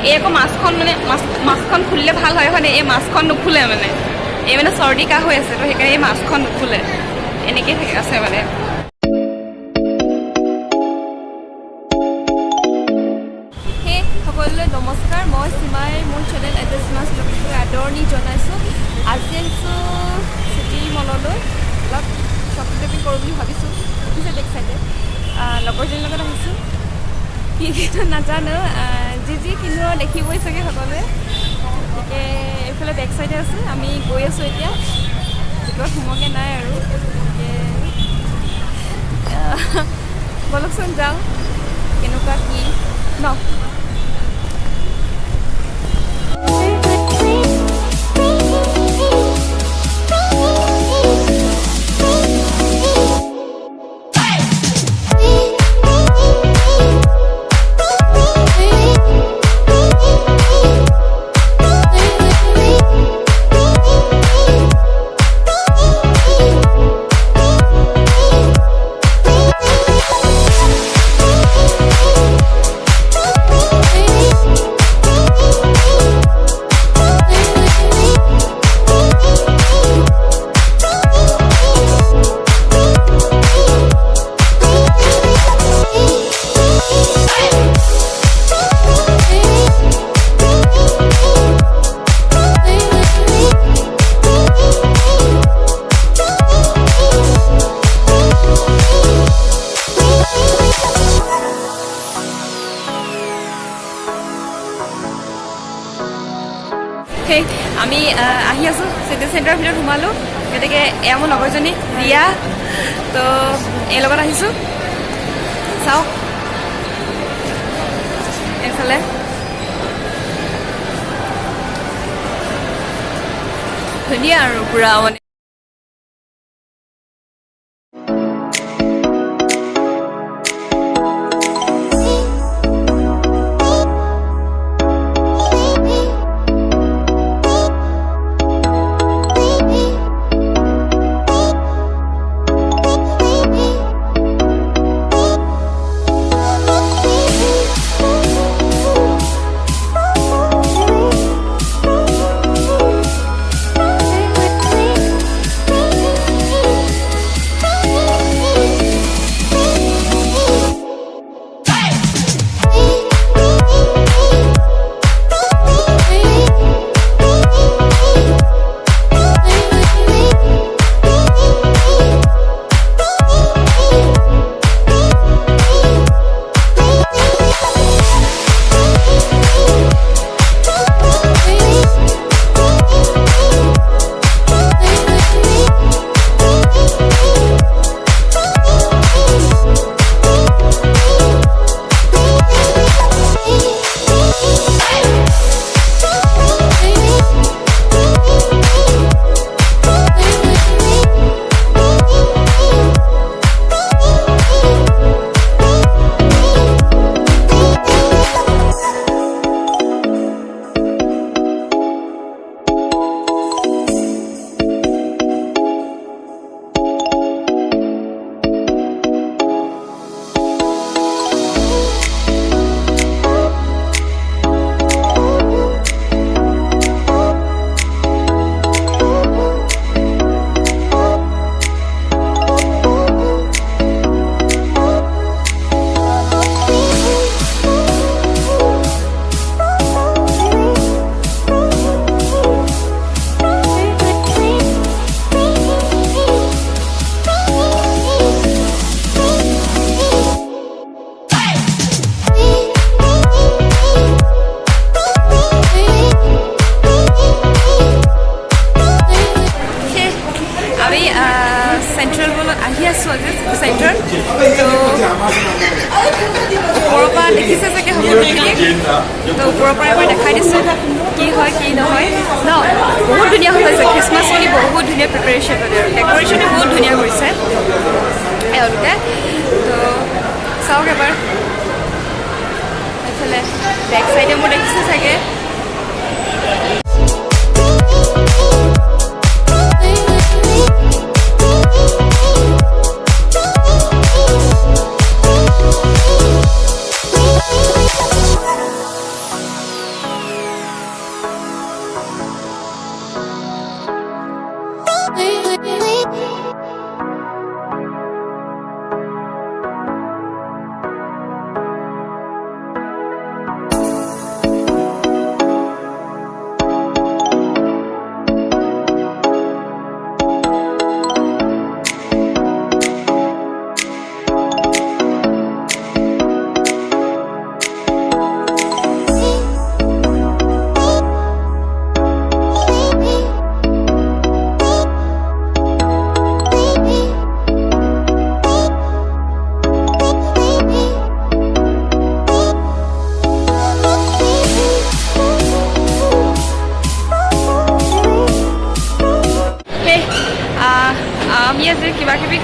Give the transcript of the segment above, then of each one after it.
এই আকৌ মাছখন মানে মাছখন খুলিলে ভাল হয় হয়নে? এই মাছখন নুখুলে মানে, এই মানে চৰ্দি কাহ হৈ আছে তো সেইকাৰণে এই মাছখন নুখুলে, এনেকৈ আছে মানে। সেই সকলোলৈ নমস্কাৰ, মই সীমাই মোৰ চেনেল এড্ৰেছ মাছ আদৰণি জনাইছোঁ। আজি আহিছোঁ চিটি মললৈ, অলপ শ্বপিং টপিং কৰোঁ বুলি ভাবিছোঁ। দেখিছে বেক চাইডে লগৰজনীৰ লগত আহিছোঁ, কি কিন্তু নাজানো, যি কিনো দেখিবই চাগে সকলোৱে। গতিকে এইফালে বেক চাইডে আছে, আমি গৈ আছোঁ এতিয়া, ভিতৰত সোমোৱাকৈ নাই আৰু। গতিকে বলকচোন যাওঁ, কেনেকুৱা কি ন। আমি আহি আছোঁ চিটি চেণ্টাৰৰ ভিতৰত সোমালোঁ। গতিকে এয়া মোৰ লগৰজনী ৰিয়া, তো এই লগত আহিছোঁ। চাওক এইফালে ধুনীয়া আৰু পুৰা মানে। চেণ্ট্ৰেল মলত আহি আছোঁ আজি চেণ্টাৰ। তো ওপৰৰ পৰা দেখিছে চাগে সকলোখিনি, তো ওপৰৰ পৰাই মই দেখাই দিছোঁ কি হয় কি নহয় ন। বহুত ধুনীয়া হৈ গৈছে, খ্ৰীষ্টমাছ বুলি বহুত ধুনীয়া প্ৰিপেৰেশ্যন কৰে আৰু ডেক'ৰেশ্যনো বহুত ধুনীয়া কৰিছে এওঁলোকে। তো চাওক এবাৰ এইফালে বেক চাইডে মোৰ দেখিছে চাগে।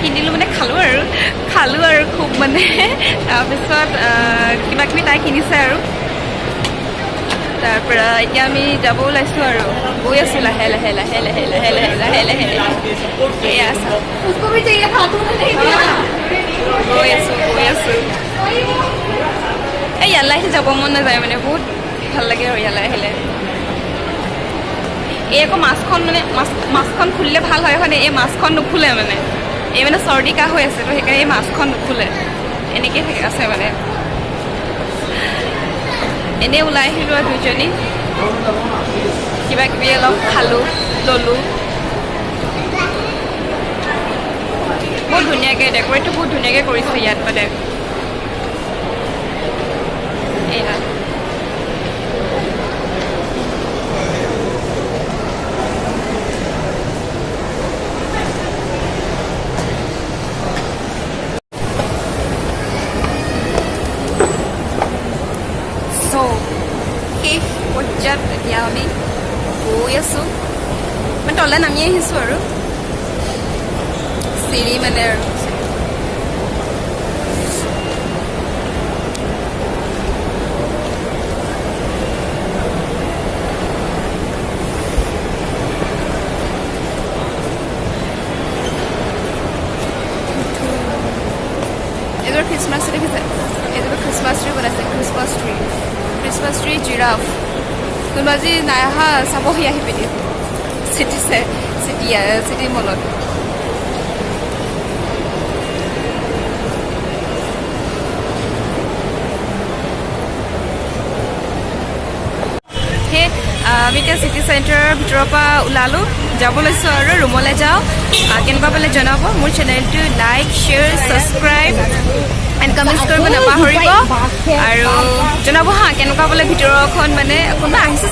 কিনিলোঁ মানে খালোঁ আৰু খুব মানে তাৰপিছত কিবাকিবি তাই কিনিছে আৰু তাৰপৰা এতিয়া আমি যাব ওলাইছোঁ আৰু গৈ আছোঁ লাহে লাহে লাহে লাহে লাহে লাহে লাহে লাহে এয়া চাওঁ গৈ আছোঁ এই ইয়ালৈ আহি যাব মন নাযায় মানে বহুত ভাল লাগে আৰু ইয়ালৈ আহিলে এই আকৌ মাছখন মানে মাছখন খুলিলে ভাল হয় হয়নে এই মাছখন নুখুলে মানে এই মানে চৰ্দি কাহ হৈ আছে তো সেইকাৰণে এই মাছখন নুখুলে এনেকৈ থাকে আছে মানে এনেই ওলাই আহিলোঁ আৰু দুইজনী কিবা কিবি অলপ খালোঁ ল'লোঁ বহুত ধুনীয়াকৈ ডেক'ৰেটটো বহুত ধুনীয়াকৈ কৰিছে ইয়াত মানে এয়া শেষ পৰ্যায়ত এতিয়া আমি গৈ আছোঁ মানে তললৈ নামি আহিছোঁ আৰু চিৰি মানে আৰু এইযোৰ খ্ৰীষ্টমাছ ট্ৰী দেখিছে এইযোৰ খ্ৰীষ্টমাছ ট্ৰী বনাইছে খ্ৰীষ্টমাছ ট্ৰী জিৰাফ কোনোবা আজি নাই অহা চাবহি আহি পিনি চিটি মলত সেই আমি এতিয়া চিটি চেণ্টাৰৰ ভিতৰৰ পৰা ওলালোঁ যাব লৈছোঁ আৰু ৰুমলৈ যাওঁ কেনেকুৱা পালে জনাব মোৰ চেনেলটো like share subscribe and comments কৰিব নাপাহৰিব আৰু জনাব হা কেনেকুৱা বোলে ভিতৰখন মানে কোনোবা আহিছে